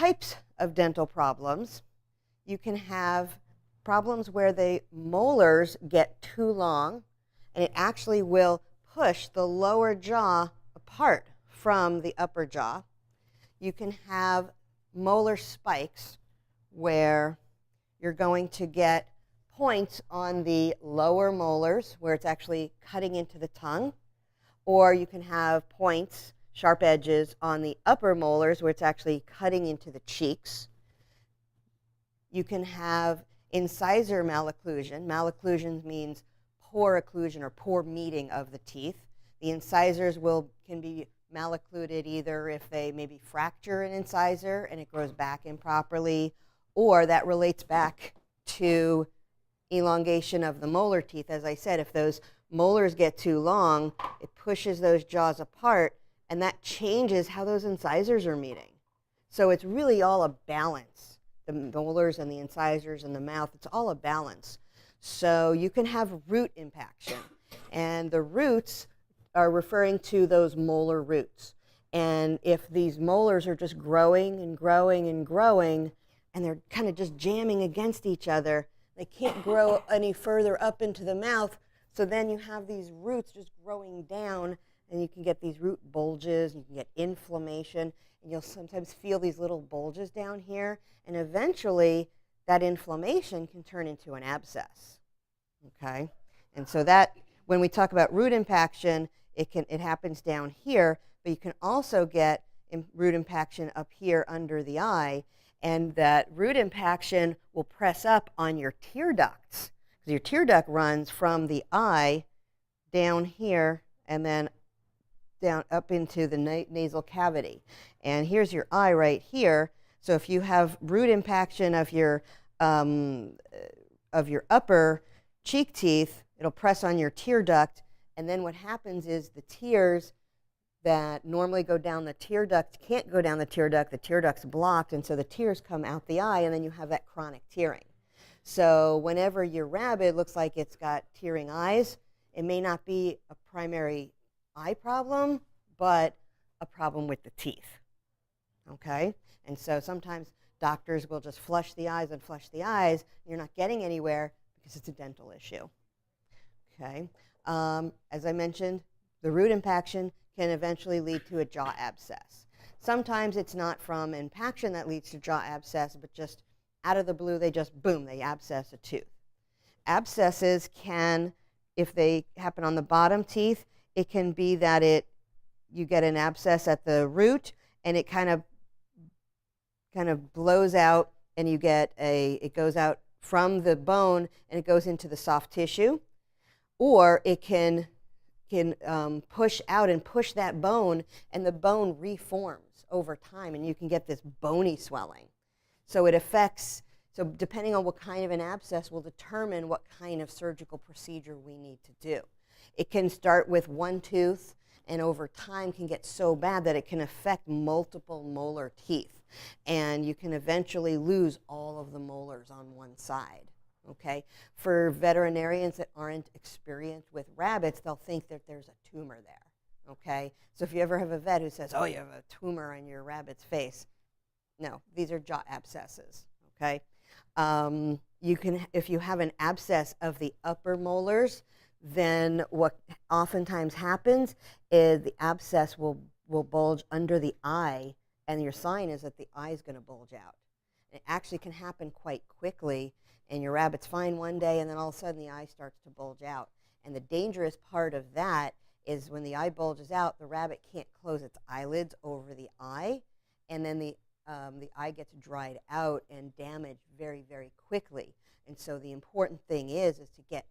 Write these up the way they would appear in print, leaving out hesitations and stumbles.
types of dental problems. You can have problems where the molars get too long, and it actually will push the lower jaw apart from the upper jaw. You can have molar spikes where you're going to get points on the lower molars where it's actually cutting into the tongue, or you can have points, sharp edges, on the upper molars where it's actually cutting into the cheeks. You can have incisor malocclusion. Malocclusion means poor occlusion or poor meeting of the teeth. The incisors can be maloccluded either if they maybe fracture an incisor and it grows back improperly, or that relates back to elongation of the molar teeth. As I said, if those molars get too long, it pushes those jaws apart, and that changes how those incisors are meeting. So it's really all a balance. The molars and the incisors and the mouth, it's all a balance. So you can have root impaction, and the roots are referring to those molar roots. And if these molars are just growing and growing and growing, and they're kind of just jamming against each other, they can't grow any further up into the mouth, so then you have these roots just growing down, and you can get these root bulges, you can get inflammation, and you'll sometimes feel these little bulges down here, and eventually that inflammation can turn into an abscess, okay? And so that, when we talk about root impaction, it happens down here, but you can also get root impaction up here under the eye, and that root impaction will press up on your tear ducts. Because your tear duct runs from the eye down here and then down up into the nasal cavity. And here's your eye right here. So if you have root impaction of your upper cheek teeth, it'll press on your tear duct, and then what happens is the tears that normally go down the tear duct can't go down the tear duct's blocked, and so the tears come out the eye, and then you have that chronic tearing. So whenever your rabbit looks like it's got tearing eyes, it may not be a primary eye problem, but a problem with the teeth, okay? And so sometimes doctors will just flush the eyes and flush the eyes, and you're not getting anywhere because it's a dental issue, okay? As I mentioned, the root impaction can eventually lead to a jaw abscess. Sometimes it's not from impaction that leads to jaw abscess, but just out of the blue, they just, boom, they abscess a tooth. Abscesses can, if they happen on the bottom teeth, it can be that you get an abscess at the root, and it kind of blows out, and you get it goes out from the bone, and it goes into the soft tissue. Or it can push out and push that bone, and the bone reforms over time, and you can get this bony swelling. So it affects, so depending on what kind of an abscess will determine what kind of surgical procedure we need to do. It can start with one tooth, and over time can get so bad that it can affect multiple molar teeth, and you can eventually lose all of the molars on one side. Okay, for veterinarians that aren't experienced with rabbits, they'll think that there's a tumor there. Okay, so if you ever have a vet who says, "Oh, you have a tumor on your rabbit's face," no, these are jaw abscesses. Okay, you can, if you have an abscess of the upper molars, then what oftentimes happens is the abscess will bulge under the eye, and your sign is that the eye is going to bulge out. It actually can happen quite quickly, and your rabbit's fine one day, and then all of a sudden the eye starts to bulge out. And the dangerous part of that is when the eye bulges out, the rabbit can't close its eyelids over the eye, and then the eye gets dried out and damaged very, very quickly. And so the important thing is to get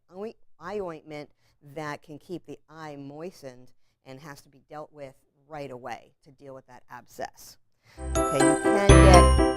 eye ointment that can keep the eye moistened, and has to be dealt with right away to deal with that abscess. Okay, you can get